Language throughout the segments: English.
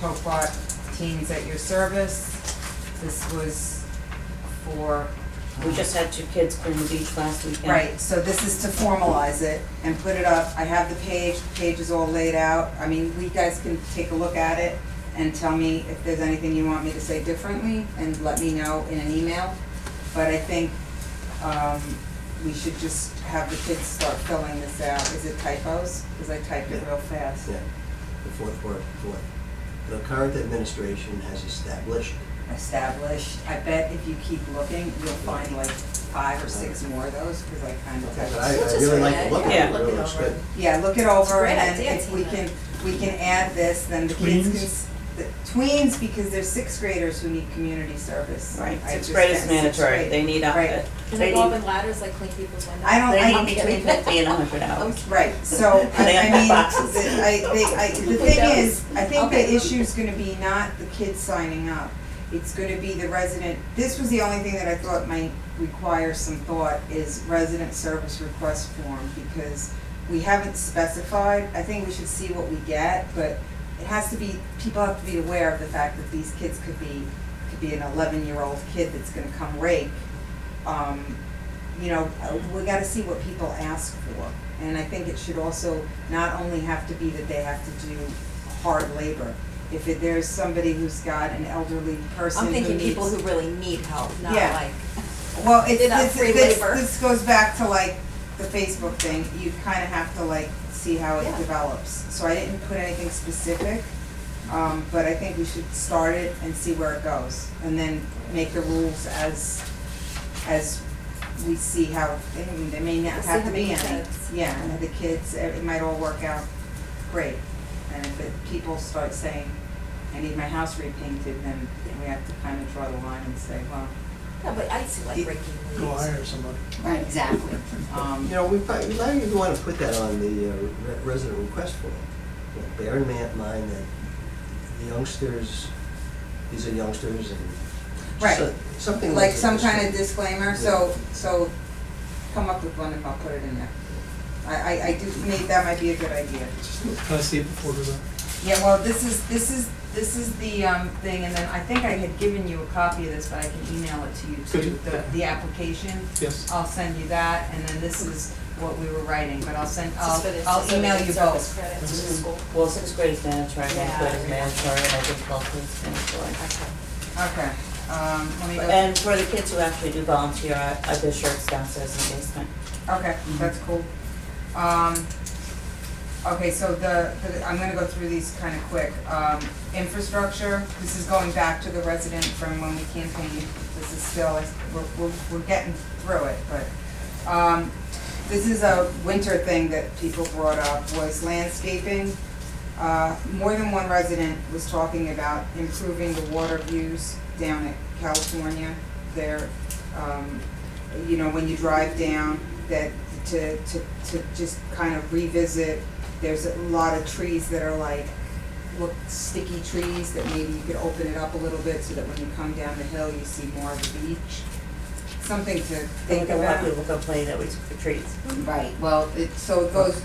Poquott Teens at Your Service. This was for. We just had 2 kids clean the beach last weekend. Right, so this is to formalize it and put it up. I have the page is all laid out. I mean, we guys can take a look at it and tell me if there's anything you want me to say differently and let me know in an email. But I think we should just have the kids start filling this out. Is it typos? Because I typed it real fast. Yeah, the fourth word, fourth. The current administration has established. I bet if you keep looking, you'll find like 5 or 6 more of those, because I kind of Okay, typed. but I really like the look of it, it really looks good. Yeah, look it over, Great and idea, if we Tina. can add this, then the kids can, Tweens? the tweens, because there's 6th graders who need community service. Right, I 6th just grade is sent 6th mandatory, grade. they need Right. Can they they go up need, in ladders, like clean people's windows? they need between 50 and 100 hours. Right, so, They have I mean, boxes. the thing is, I think the issue's gonna be not the kids signing up. It's gonna be the resident, this was the only thing that I thought might require some thought, is resident service request form, because we haven't specified. I think we should see what we get, but it has to be, people have to be aware of the fact that these kids could be an 11-year-old kid that's gonna come rake. You know, we gotta see what people ask for. And I think it should also not only have to be that they have to do hard labor. If there's somebody who's got an elderly person I'm who thinking needs. people who really need help, not Yeah. like, Well, They're not free labor. this goes back to like the Facebook thing. You kind of have to like see how it Yeah. develops. So I didn't put anything specific, but I think we should start it and see where it goes, and then make the rules as we see how. There may not We'll see have how to be many any. kids. Yeah, and the kids, it might all work out great. And if people start saying, "I need my house repainted," then we have to kind of draw the line and say, well. no, but I see like Yeah. breaking leaves. Go hire somebody. Right, exactly. You know, we might even want to put that on the resident request form. You know, bear in mind that the youngsters, these are youngsters, and Right. something Like that- some kind of disclaimer, so come up with one and I'll put it in there. I do, that might be a good idea. Can I see it before we go? Yeah, well, this is the thing, and then I think I had given you a copy of this, but I can email it to you Could too, you? the application. Yes. I'll send you that, and then this is what we were writing, but I'll Just for this I'll email you service both. credits to the school. Well, 6th grade is mandatory, 9th Yeah, grade I is agree. mandatory, and I think 12th grade is mandatory. Okay. Okay, let me go. And for the kids who actually do volunteer, I do shirts downstairs in the basement. Okay, that's cool. Okay, so I'm gonna go through these kind of quick. Infrastructure, this is going back to the resident from when we campaigned. This is still, we're getting through it, but, this is a winter thing that people brought up, was landscaping. More than one resident was talking about improving the water views down at California there. You know, when you drive down, that to just kind of revisit, there's a lot of trees that are like, look, sticky trees that maybe you could open it up a little bit so that when you come down the hill, you see more of the beach. Something to think A lot about. of people complain that we took the trees. Right, well, so it goes,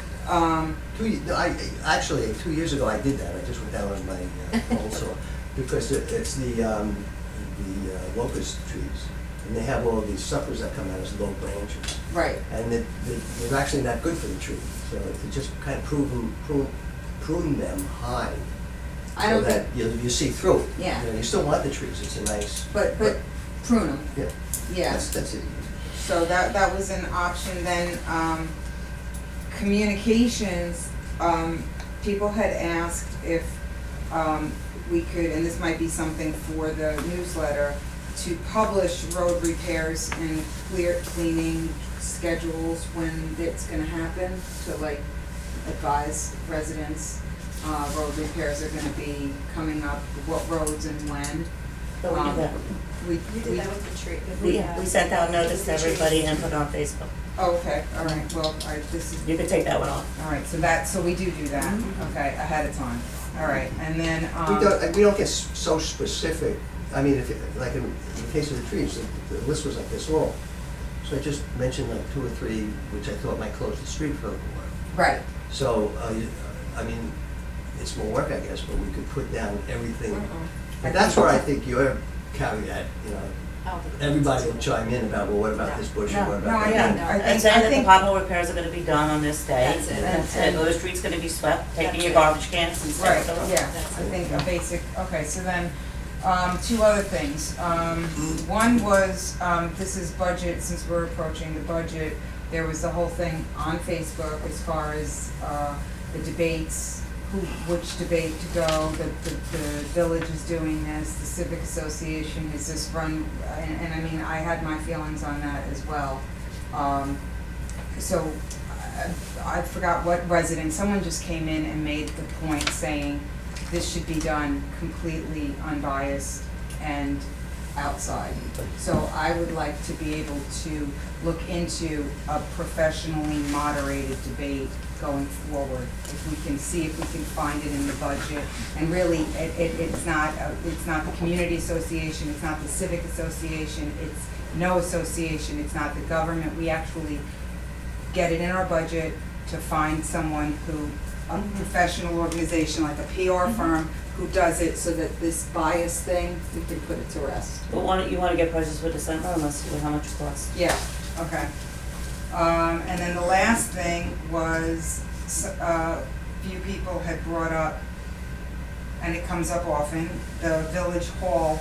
2 years ago I did that. I just went down on my pole saw because it's the locust trees, and they have all of these suckers that come out as low branches, right, and they're actually not good for the tree. So to just kind of prune them high, I so don't that think, you see through it. Yeah. You know, you still want the trees. It's a nice. but prune them, Yeah. yeah. That's it. So that was an option. Then, communications, people had asked if, we could, and this might be something for the newsletter, to publish road repairs and cleaning schedules when it's gonna happen, to like advise residents, road repairs are gonna be coming up, what roads and when. So we do that. We did that with the tree. We sent out notice to everybody and put it on Facebook. Oh, okay, all right, well, this is, You can take that one off. all right, so we do that, okay, ahead of time, all right, and then, We don't get so specific. I mean, like in the case of the trees, the list was like this long. So I just mentioned like 2 or 3, which I thought might close the street for a little while. right, So, I mean, it's more work, I guess, but we could put down everything. Mhm. But that's where I think your caveat, you know, I don't think it's everybody will too- chime in about, well, what about this bush and what No, about I that? think, I And think, saying I that the think, pothole repairs are gonna be done on this day. That's it. That's it, the street's gonna be swept, taking That's your it. garbage cans and stuff. right, so- yeah, That's I it. think a basic, okay, so then, two other things. One was, this is budget, since we're approaching the budget, there was the whole thing on Facebook as far as, the debates, which debate to go, the village is doing this, the civic association is this run, and I mean, I had my feelings on that as well. So, I forgot what resident, someone just came in and made the point saying this should be done completely unbiased and outside. So I would like to be able to look into a professionally moderated debate going forward. If we can see if we can find it in the budget. And really, it's not the community association, it's not the civic association, it's no association, it's not the government. We actually get it in our budget to find someone who, a professional organization like a PR firm who does it so that this bias thing, we can put it to rest. But you wanna get prices for December, and let's see how much it costs. Yeah, okay. And then the last thing was, few people had brought up, and it comes up often, the village hall,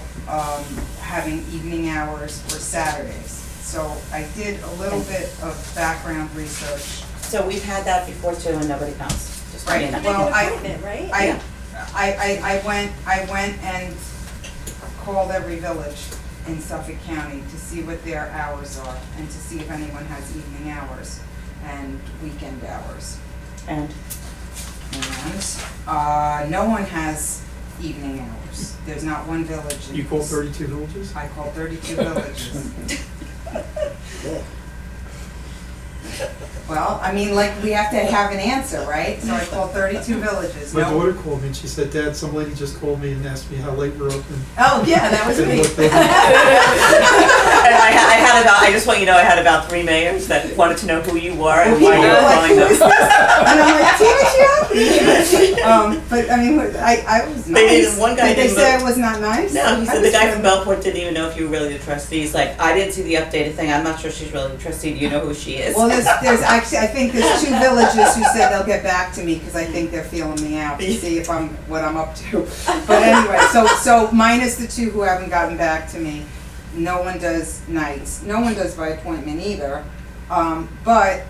having evening hours for Saturdays. So I did a little bit of background research. So we've had that before too, and nobody comes, just so you Right. know. Make an Well, appointment, right? I went and called every village in Suffolk County to see what their hours are and to see if anyone has evening hours and weekend hours. And And, no one has evening hours. There's not one village in You call this- 32 villages? I called 32 villages. Yeah. Well, I mean, like, we have to have an answer, right? So I called 32 villages. My No- daughter called me and she said, Dad, some lady just called me and asked me how late we're open. Oh, yeah, that was And me. what they- And I just want you to know, I had about 3 mayors that wanted to know who you were and why you were calling them. And I'm like, Tina, but I mean, I was nice. They didn't- one guy Did they didn't say vote. I was not nice? No, he I said the was guy from friendly. Bellport didn't even know if you were really the trustee. He's like, I didn't see the updated thing, I'm not sure she's really the trustee, do you know who she is? Well, there's actually, I think there's 2 villages who said they'll get back to me, because I think they're feeling me out to see if what I'm up to. But anyway, so minus the 2 who haven't gotten back to me, no one does nights, no one does by appointment either. But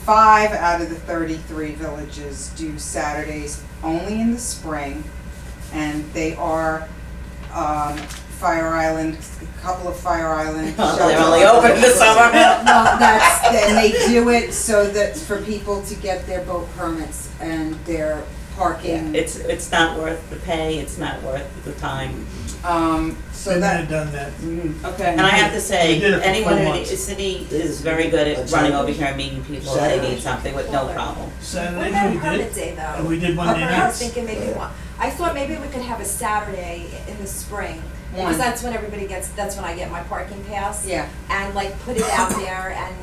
5 out of the 33 villages do Saturdays only in the spring, and they are, Fire Island, a couple of Fire Island. They're only open in the summer. Well, and they do it so that for people to get their boat permits and their parking. It's not worth the pay, it's not worth the time. So Been there, that, done that. okay. And I have to say, We did it for anyone 4 in the months. city is very good at running over here and meeting people if they need something with no problem. What Saturdays about we permit did, day though? and we did Monday I was nights. thinking maybe one, I thought maybe we could have a Saturday in the spring. One. Because that's when everybody gets, that's when I get my parking pass. Yeah, And like put it out there and,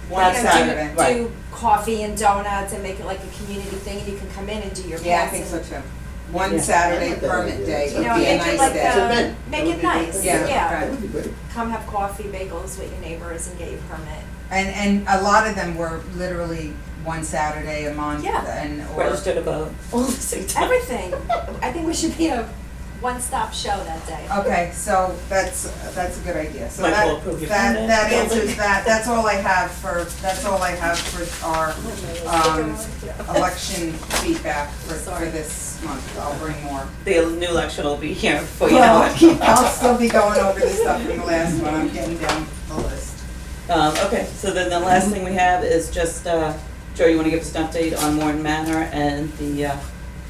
One you know, Saturday, right. do coffee and donuts and make it like a community thing and you can come in and do your pass. yeah, I think so and, too. One Yeah. Saturday I like that permit idea. day You would know, be a make nice it like day. It's a event. make That would it be nice, great. Yeah, yeah. right. That would be great. Come have coffee, bagels with your neighbors and get your permit. And a lot of them were literally one Saturday a month Yeah. and, or. Register to vote, all the same time. Everything. I think we should be a one-stop show that day. Okay, so that's a good idea. So Michael that, approve your that, permit. that answers that, that's all I have for our, election feedback for Sorry. this month. I'll bring more. The new election will be here before you know Well, it. I'll still be going over the stuff from the last one, I'm getting down the list. Okay, so then the last thing we have is just, Joe, you wanna give us an update on Morton Manor and the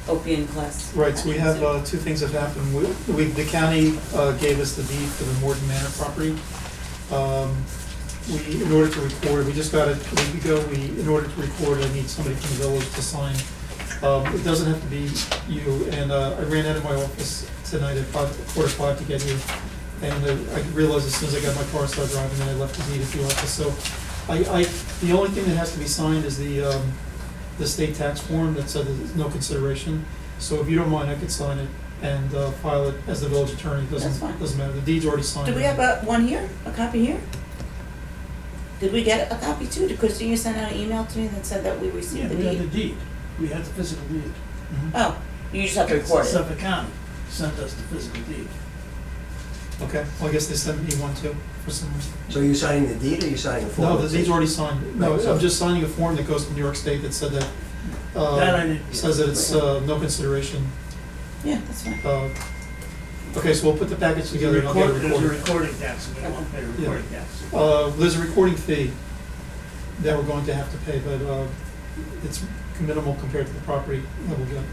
opium class? Right, so we have 2 things that happened. The county gave us the deed for the Morton Manor property. In order to record, we just got it a week ago, in order to record, I need somebody from the village to sign. It doesn't have to be you, and I ran out of my office tonight at 4:45 to get here. And I realized as soon as I got my car, started driving, and I left the deed at the office. So the only thing that has to be signed is the the state tax form that said there's no consideration. So if you don't mind, I could sign it and file it as the village attorney. That's fine. Doesn't matter. The deed's already signed. Do we have one here, a copy here? Did we get a copy too? Because you sent out an email to me that said that we Yeah, received the we had the deed? deed. We had the physical deed. Mhm. Oh, you just have to record it. Suffolk County sent us the physical deed. Okay, well, I guess they sent me one too, for some reason. So you're signing the deed or you're signing a form? No, the deed's already signed. No, Right, so- I'm just signing a form that goes to New York State that said that, That I didn't. says that it's no consideration. Yeah, that's fine. Okay, so we'll put the package together and I'll get it There's a recorded. recording tax, and we won't pay a recording tax. There's a recording fee that we're going to have to pay, but it's minimal compared to the property that we'll get.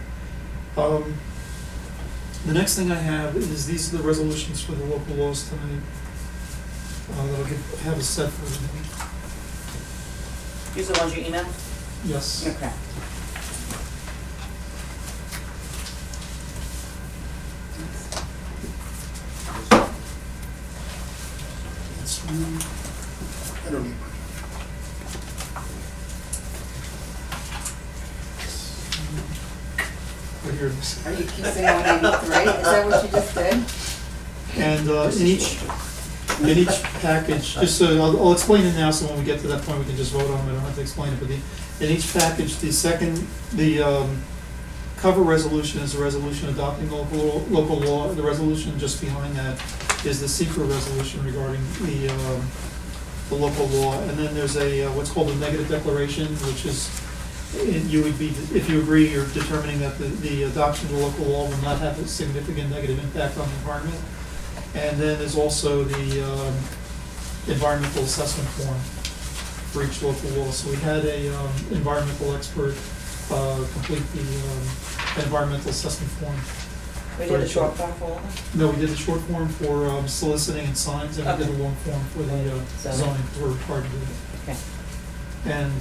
The next thing I have is these are the resolutions for the local laws tonight. That'll have a set for the meeting. These are the ones you emailed? Yes. Okay. I don't need one. Right here it is. Are you kissing 183? Is that what you just did? And in each package, just so, I'll explain it now, so when we get to that point, we can just vote on it, I don't have to explain it, but in each package, the cover resolution is a resolution adopting local law. The resolution just behind that is the secret resolution regarding the local law. And then there's what's called a negative declaration, which is, you would be, if you agree, you're determining that the adoption of the local law will not have a significant negative impact on the environment. And then there's also the environmental assessment form for each local law. So we had a environmental expert complete the environmental assessment form. We did a short form for all of them? No, we did the short form for soliciting and signs, and we did a long form for the zoning, because we're required to do that. Okay. And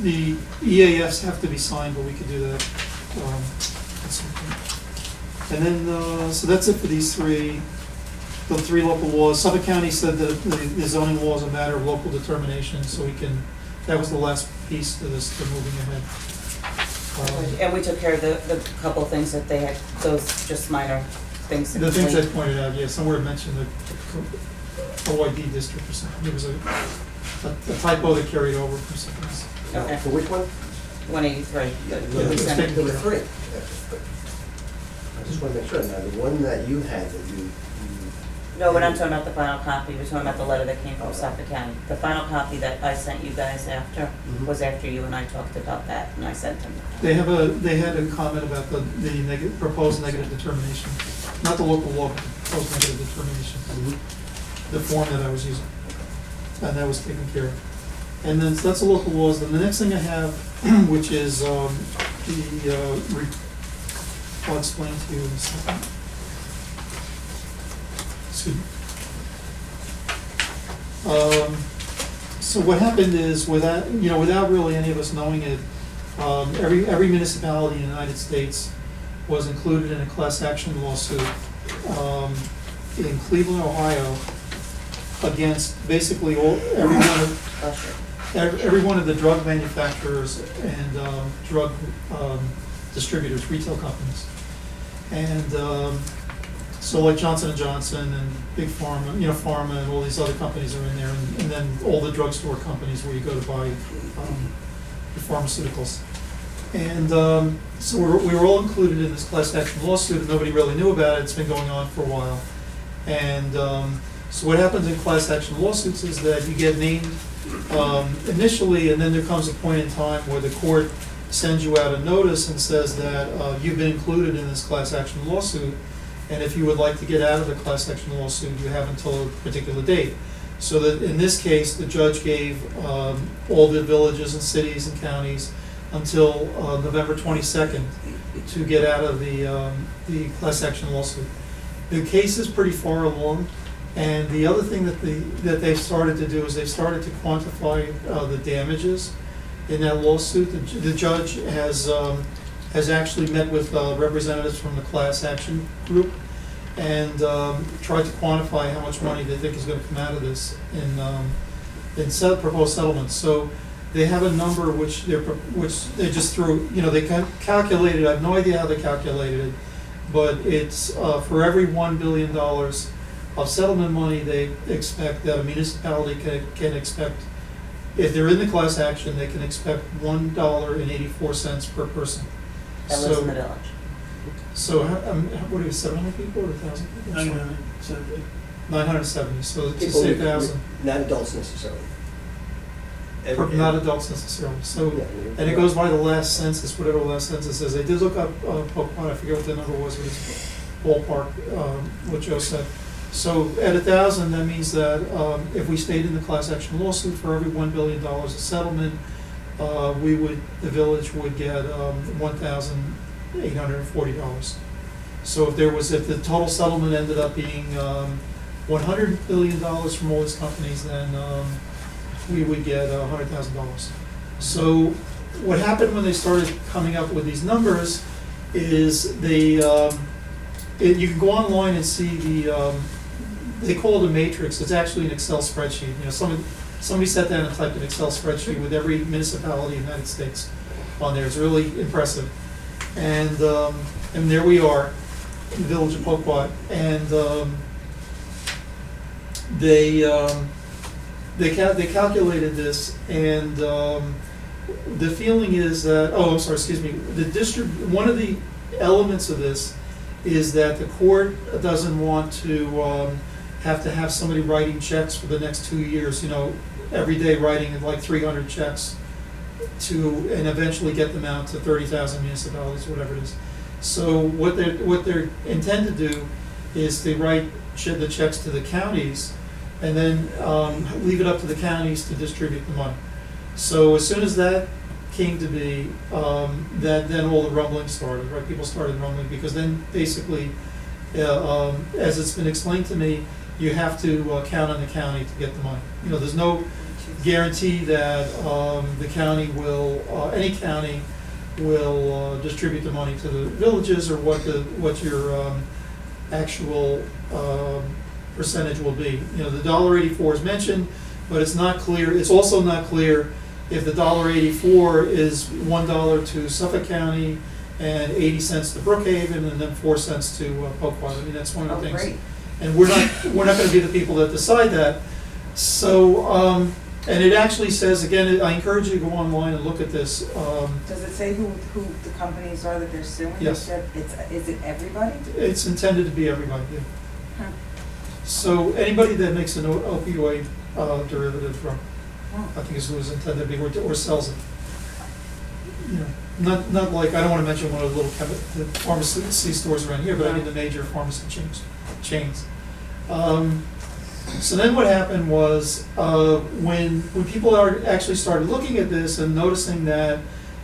the EAFs have to be signed, but we could do that at some point. And then, so that's it for these the three local laws. Suffolk County said that the zoning law is a matter of local determination, so we can, that was the last piece to this, to moving ahead. And we took care of the couple of things that they had, those just minor things. to The things I complete. pointed out, yeah, somewhere it mentioned the OID district or something. There was a typo that carried over from something else. Okay. For which one? 183. Yeah, Did we send it? There were three. I just want to make sure, now, the one that you had that you. No, we're not talking about the final copy, we're talking about the letter that came from Suffolk County. The final copy that I sent you guys after Mhm. was after you and I talked about that, and I sent them. They had a comment about the proposed negative determination, not the local law, but the proposed negative determination, the form that I was using. And that was taken care of. And then, so that's the local laws. Then the next thing I have, which is I'll explain to you in a second. Excuse me. So what happened is, without really any of us knowing it, every municipality in the United States was included in a class action lawsuit in Cleveland, Ohio, against basically every one of the drug manufacturers and drug distributors, retail companies. And so like Johnson & Johnson and Big Pharma, Pharma and all these other companies are in there, and then all the drugstore companies where you go to buy your pharmaceuticals. And so we were all included in this class action lawsuit, and nobody really knew about it. It's been going on for a while. And so what happens in class action lawsuits is that you get named initially, and then there comes a point in time where the court sends you out a notice and says that you've been included in this class action lawsuit, and if you would like to get out of the class action lawsuit, you have until a particular date. So that in this case, the judge gave all the villages and cities and counties until November 22nd to get out of the class action lawsuit. The case is pretty far along, and the other thing that they've started to do is they've started to quantify the damages in that lawsuit. The judge has actually met with representatives from the class action group and tried to quantify how much money they think is going to come out of this in proposed settlements. So they have a number which they just threw, they calculated, I have no idea how they calculated it, but it's, for every $1 billion of settlement money, they expect that a municipality can expect, if they're in the class action, they can expect $1.84 per person. That lives in the village. So, what are you, 700 people or 1,000 people? 970. 970, so it's People, 6,000. not adults necessarily. Not adults necessarily, so, Yeah, and it goes by the last census, whatever the last census is. I did look up, Poquott, I forget what the number was, but it's ballpark, what Joe said. So at 1,000, that means that, if we stayed in the class action lawsuit, for every $1 billion of settlement, the village would get, $1,840. So if the total settlement ended up being, $100 billion from all these companies, then, we would get $100,000. So what happened when they started coming up with these numbers is you can go online and see they call it a matrix. It's actually an Excel spreadsheet. Somebody sat down and typed an Excel spreadsheet with every municipality in the United States on there. It's really impressive. And there we are in the village of Poquott, and they calculated this, and the feeling is that, one of the elements of this is that the court doesn't want to have somebody writing checks for the next 2 years, every day writing like 300 checks and eventually get them out to 30,000 municipalities, whatever it is. So what they're intend to do is they write the checks to the counties, and then leave it up to the counties to distribute the money. So as soon as that came to be, then all the rumbling started, right? People started rumbling, because then basically, as it's been explained to me, you have to count on the county to get the money. There's no guarantee that the county any county will distribute the money to the villages, or what your actual percentage will be. The $1.84 is mentioned, but it's not clear. It's also not clear if the $1.84 is $1 to Suffolk County and 80 cents to Brookhaven, and then 4 cents to Poquott. That's one of the things. Great. And we're not going to be the people that decide that. So, and it actually says, again, I encourage you to go online and look at this. Does it say who the companies are that they're suing? Yes. Is it everybody? It's intended to be everybody, yeah. Huh. So anybody that makes an opioid derivative from, Oh. I think is who is intended to be, or sells it. Not like, I don't want to mention one of the little the pharmacy stores around here, but I mean the major pharmacy chains. So then what happened was, when people actually started looking at this and noticing that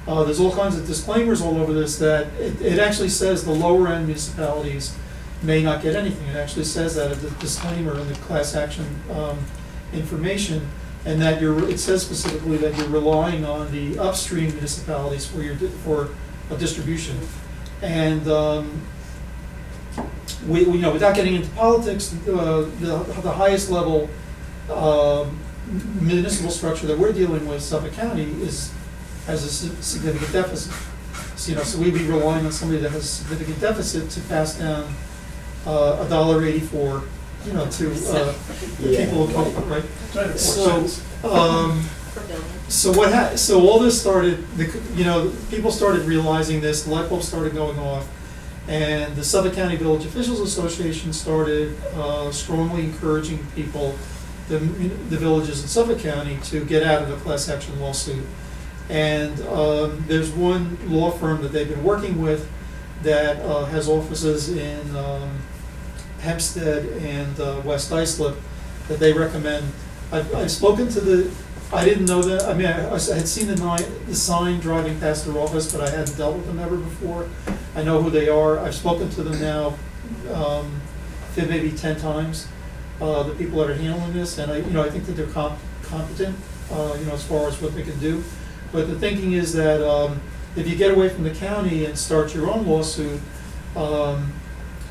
there's all kinds of disclaimers all over this, that it actually says the lower end municipalities may not get anything. It actually says that as a disclaimer in the class action information, and that it says specifically that you're relying on the upstream municipalities for a distribution. And without getting into politics, the highest level municipal structure that we're dealing with, Suffolk County, has a significant deficit. So we'd be relying on somebody that has a significant deficit to pass down $1.84, to people of Poquott, right? It's right at 4 So, cents. so all this started, people started realizing this, the light bulbs started going off, and the Suffolk County Village Officials Association started strongly encouraging people, the villages in Suffolk County, to get out of the class action lawsuit. And there's one law firm that they've been working with that has offices in Hempstead and West Islip that they recommend. I've spoken to I didn't know that, I had seen the sign driving past their office, but I hadn't dealt with them ever before. I know who they are. I've spoken to them now maybe 10 times, the people that are handling this, and I think that they're competent, as far as what they can do. But the thinking is that if you get away from the county and start your own lawsuit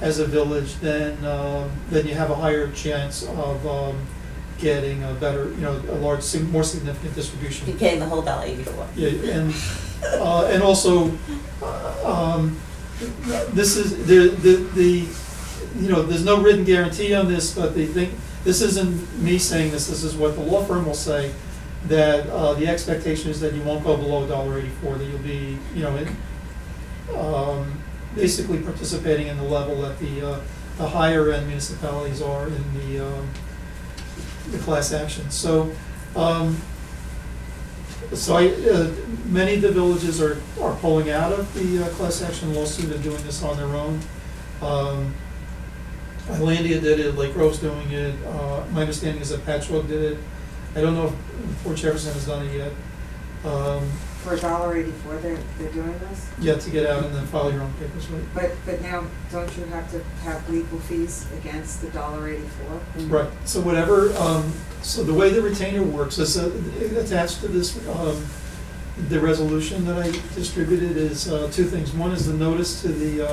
as a village, then you have a higher chance of getting a better, a large, more significant You're distribution. paying the whole $1.84. Yeah, and also, this is, there's no written guarantee on this, but they think, this isn't me saying this is what the law firm will say, that the expectation is that you won't go below $1.84, that you'll be, basically participating in the level that the higher end municipalities are in the class action. So, many of the villages are pulling out of the class action lawsuit and doing this on their own. Islandia did it, Lake Grove's doing it, my understanding is that Patchogue did it. I don't know if Port Jefferson has done it yet. For $1.84, they're doing this? Yet to get out and then file your own papers, right? But now, don't you have to have legal fees against the $1.84? Right, so whatever, so the way the retainer works is attached to this, the resolution that I distributed is two things. One is the notice to the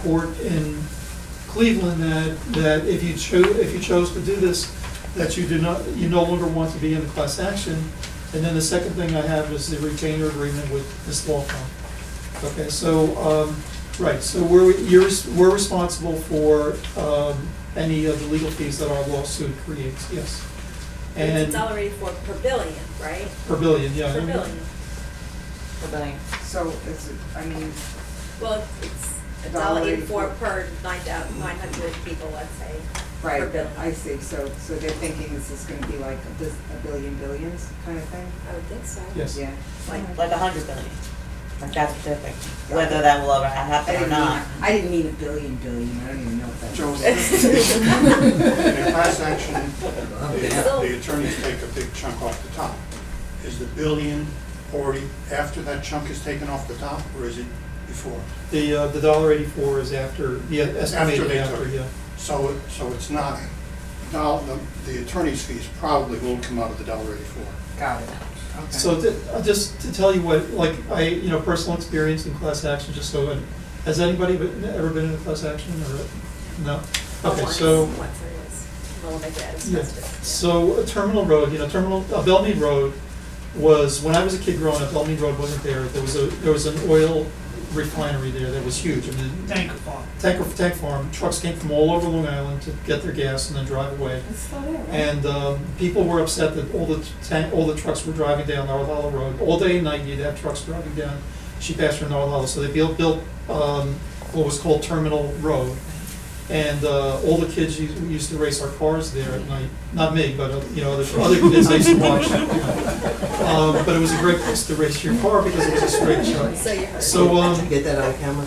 court in Cleveland that if you chose to do this, that you no longer want to be in the class action. And then the second thing I have is the retainer agreement with this law firm. Okay, so, right, so we're responsible for any of the legal fees that our lawsuit creates, yes. It's And $1.84 per billion, right? per billion, yeah. Per billion. So Well, it's $1.84 per 900 people, let's say. right, Per billion. I see, so they're thinking this is gonna be like a billion billions kind of thing? I would think so. Yes. Yeah. Like 100 billion. Like that's what they're thinking. Whether that will ever happen or not. I didn't mean a billion, I don't even know what that Joe, is. in a class action, Still- the attorneys take a big chunk off the top. Is the billion already after that chunk is taken off the top, or is it before? The $1.84 is after, estimated they after, took. yeah. So it's not, now, the attorney's fees probably won't come out of the $1.84. Got it, okay. So just to tell you what, like, personal experience in class action, just so, has anybody ever been in a class action or, no? Okay, so. Once it is. We'll make it as Yeah, festive. so Terminal Road, Bellmead Road was, when I was a kid growing up, Bellmead Road wasn't there. There was an oil refinery there that was huge. I mean, Tanker farm. tank farm, trucks came from all over Long Island to get their gas and then drive away. It's still there, right? And people were upset that all the trucks were driving down North Hollow Road. All day and night, you'd have trucks driving down Sheep Pasture North Hollow. So they built what was called Terminal Road. And all the kids used to race our cars there at night. Not me, but other kids I used to watch. But it was a great place to race your car because it was a straight shot. So you heard. So Did you get that on camera?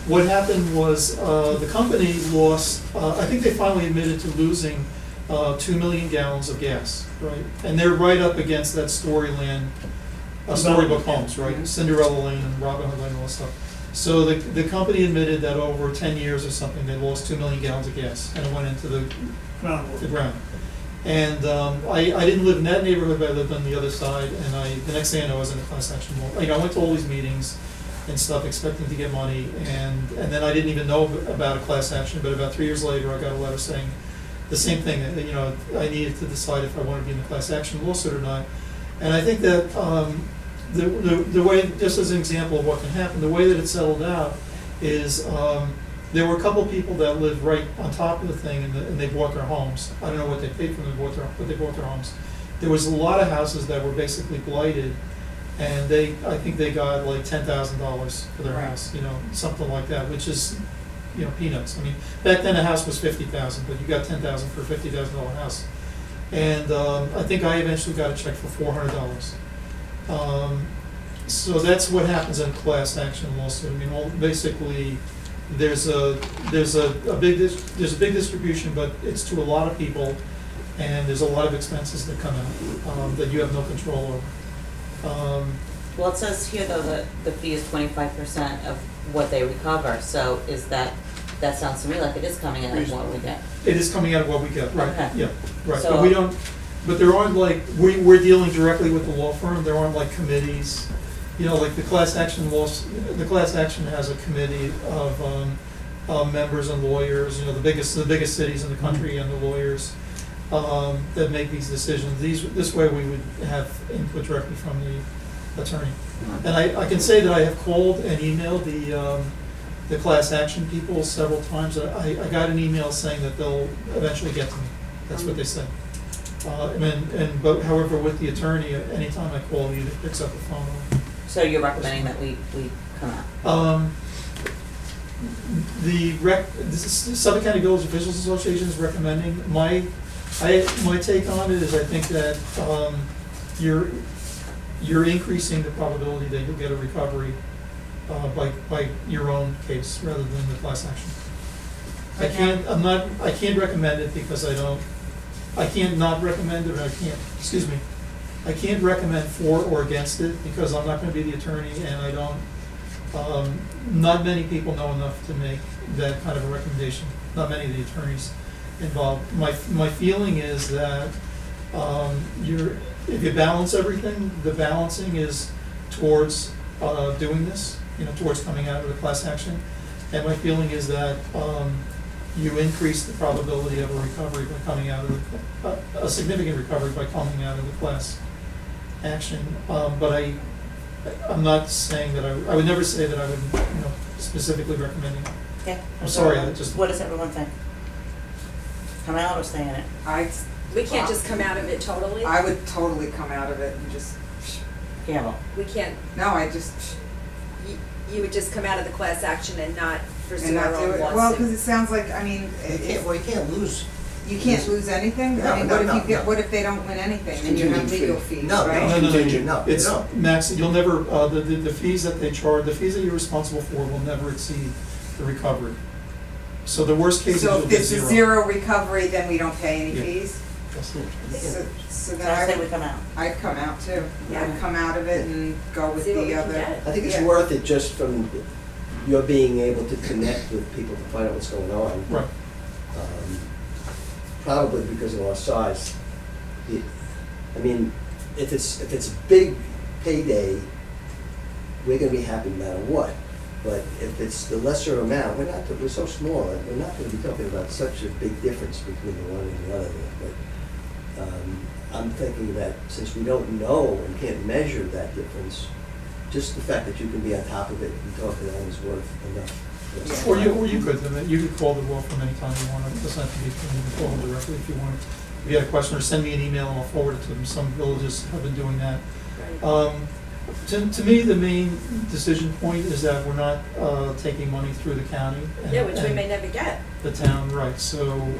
what happened was the company lost. I think they finally admitted to losing 2 million gallons of gas, right? And they're right up against that Storyland, Storybook Homes, right? Cinderella Lane and Robin Hood Lane and all that stuff. So the company admitted that over 10 years or something, they lost 2 million gallons of gas, and it went into the ground. And I didn't live in that neighborhood, but I lived on the other side, and the next thing I know, I was in a class action law. I went to all these meetings and stuff, expecting to get money, and then I didn't even know about a class action, but about 3 years later, I got a letter saying the same thing, that, I needed to decide if I wanted to be in the class action lawsuit or not. And I think that the way, just as an example of what can happen, the way that it settled out is there were a couple people that lived right on top of the thing, and they bought their homes. I don't know what they paid for them, but they bought their homes. There was a lot of houses that were basically blighted, and I think they got like $10,000 for their Right. house, something like that, which is, peanuts. I mean, back then a house was $50,000, but you got $10,000 for a $50,000 house. And I think I eventually got a check for $400. So that's what happens in a class action lawsuit. I mean, basically, there's a big distribution, but it's to a lot of people, and there's a lot of expenses that come out that you have no control over. Well, it says here though that the fee is 25% of what they recover, so that sounds to me like it is coming out of what we get. It is coming out of what we get, right? Okay. Yeah, right. So- But we don't. But there aren't we're dealing directly with the law firm. There aren't like committees. Like the class action has a committee of members and lawyers, the biggest cities in the country and the lawyers that make these decisions. This way we would have input directly from the attorney. And I can say that I have called and emailed the class action people several times. I got an email saying that they'll eventually get to me. That's what they said. But however, with the attorney, anytime I call, he either picks up the phone or. So you're recommending that we come out? The Suffolk County Village Officials Association is recommending. My take on it is I think that you're increasing the probability that you'll get a recovery by your own case rather than the class action. I can't recommend it because I can't not recommend it, or I can't recommend for or against it because I'm not gonna be the attorney and I don't, not many people know enough to make that kind of a recommendation, not many of the attorneys involved. My feeling is that if you balance everything, the balancing is towards doing this, towards coming out of the class action. And my feeling is that you increase the probability of a recovery by coming out of a significant recovery by coming out of the class action. But I'm not saying that I would never say that I would, specifically recommending it. Okay. I'm sorry, I just. What does everyone think? Come out or stay in it? We can't just come out of it totally? I would totally come out of it and just, Gamble. We can't, you would just come out of the class action and not and pursue not our do own it. lawsuit? Well, because it sounds like, You can't lose. you can't lose anything? No, I mean, no, what if no, you get, no. what if they don't win anything? Then you have Contingent legal fee. fees, No, right? Contingent, no, It's no. max, you'll never, the fees that they charge, the fees that you're responsible for will never exceed the recovery. So the worst case is So you'll if get it's a zero. zero recovery, then we don't pay any Yeah. fees? That's it. So So then I say we come out. I'd come out too. Yeah. I'd come out of it and go with See what we the can other. get. I think it's Yeah. worth it just from your being able to connect with people to find out what's going on. Right. Probably because of our size. If it's a big payday, we're gonna be happy no matter what. But if it's the lesser amount, we're so small, we're not gonna be talking about such a big difference between the one and the other. But I'm thinking that since we don't know and can't measure that difference, just the fact that you can be on top of it and talk to them is worth enough. Yes. Or you could call the law firm anytime you want. It doesn't have to be, you can call them directly if you want. If you had a question, or send me an email and I'll forward it to them. Some villages have been doing that. Right. To me, the main decision point is that we're not taking money through the county. Yeah, which we and may never get. the town, right, so,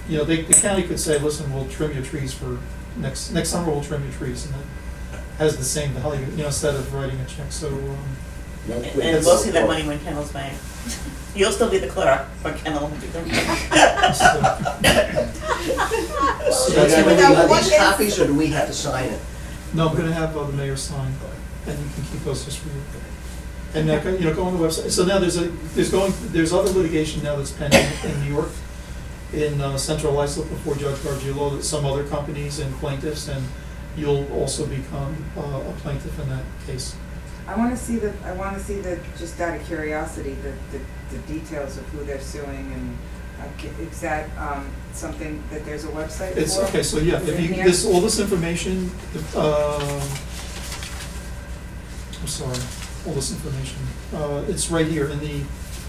the county could say, listen, we'll trim your trees for, next summer we'll trim your trees, and that has the same value, instead of writing a check, so, And we'll see that money when Kennel's made. You'll still be the clerk, but Kennel will be the. so So that's do we what have what these is- copies or do we have to sign it? No, I'm gonna have the mayor sign, and you can keep those just for you. And, go on the website, so now there's other litigation now that's pending in New York, in Central Islip before Judge Gargiulo, some other companies and plaintiffs, and you'll also become a plaintiff in that case. I wanna see the, just out of curiosity, the details of who they're suing and, is that, something that there's a website for? It's, okay, so yeah, Is if it you, here? all this information, I'm sorry, all this information, it's right here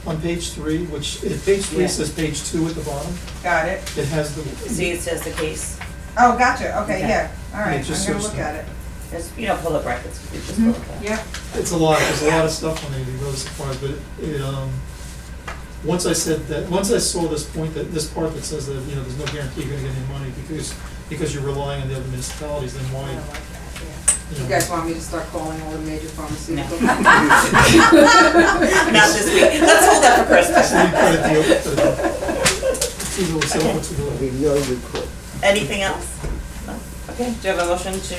on page 3, which, page 3 Yeah. says page 2 at the bottom. Got it. It has the. See, it says the case. Oh, gotcha, okay, Okay. yeah, all right, Yeah, I'm just gonna search look that. at it. It's, public records. You just look at it. Yeah, It's a lot, there's a lot of stuff on there, you'd be really surprised, but once I saw this point, this part that says that, there's no guarantee you're gonna get any money because you're relying on the other municipalities, then I why? don't like that, yeah. you guys want me to start calling all the major pharmaceuticals? Not this week. Let's hold that for Christmas. So we cut a deal, it's either we sell it or We know you could. Anything else? No? Okay, do you have a motion to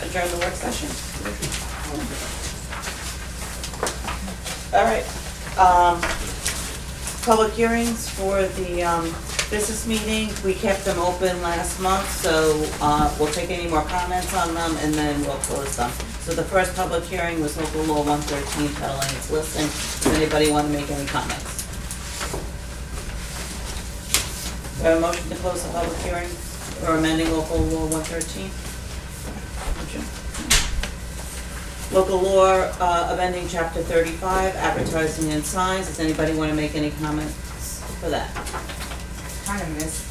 adjourn the work session? All right. Public hearings for the business meeting, we kept them open last month, so we'll take any more comments on them and then we'll close them. So the first public hearing was local law 113 peddling its listing. Does anybody want to make any comments? Do I have a motion to close the public hearing for amending local law 113? Local law amending chapter 35, advertising and signs. Does anybody want to make any comments for that? Kind of missed,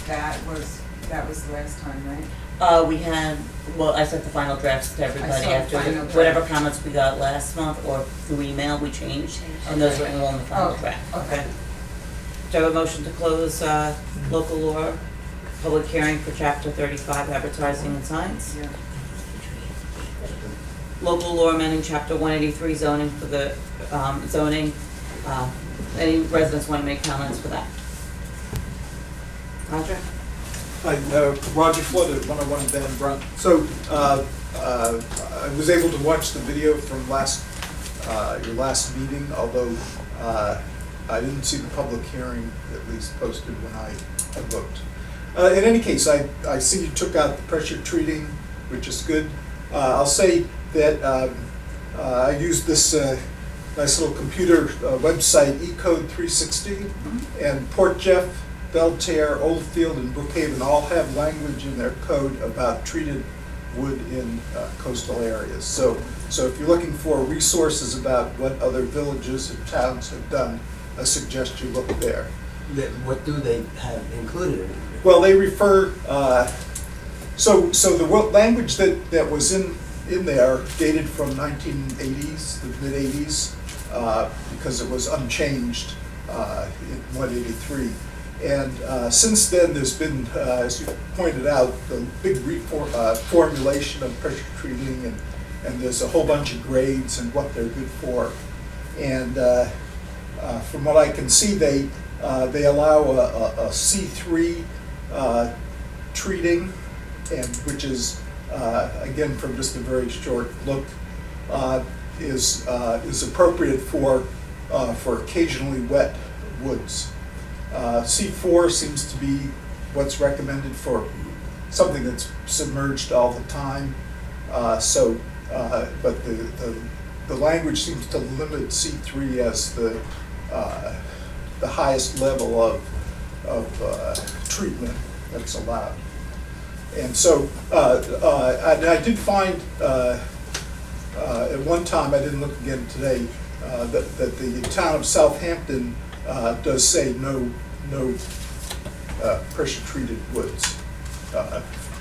that was the last time, right? We had, well, I sent the final drafts to everybody I saw the after final draft. whatever comments we got last month or through email, we changed. And those were all in the final Oh, draft, okay. okay? Do I have a motion to close local law public hearing for chapter 35, advertising and signs? Yeah. Local law amending chapter 183, zoning for the zoning. Any residents want to make comments for that? Roger? Hi, Roger Flood at 101 Van Brunt. So I was able to watch the video from your last meeting, although I didn't see the public hearing at least posted when I looked. In any case, I see you took out the pressure treating, which is good. I'll say that I used this nice little computer website, eCode 360, and Port Jeff, Belterre, Oldfield, and Brookhaven all have language in their code about treated wood in coastal areas. So if you're looking for resources about what other villages and towns have done, I suggest you look there. What do they have included in it? Well, they refer, so the language that was in there dated from 1980s, the mid-80s, because it was unchanged in 183. And since then, there's been, as you pointed out, the big formulation of pressure treating, and there's a whole bunch of grades and what they're good for. And from what I can see, they allow a C3 treating, and which is again from just a very short look, is appropriate for occasionally wet woods. C4 seems to be what's recommended for something that's submerged all the time. But the language seems to limit C3 as the highest level of treatment that's allowed. And so I did find at one time, I didn't look again today, that the town of Southampton does say no pressure treated woods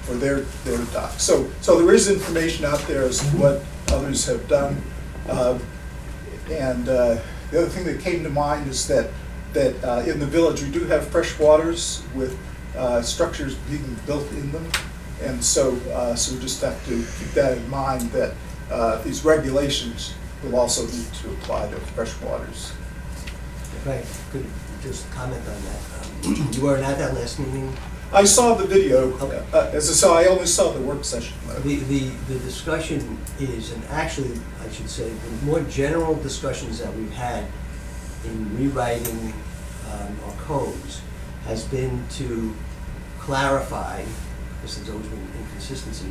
for their docks. So there is information out there as to what others have done. And the other thing that came to mind is that in the village we do have fresh waters with structures being built in them, and so we just have to keep that in mind, that these regulations will also need to apply to fresh waters. If I could just comment on that. You weren't at that last meeting? I saw the video. Okay. As I said, I only saw the work session. The discussion is, and actually, I should say, the more general discussions that we've had in rewriting our codes has been to clarify, because there's always been inconsistencies,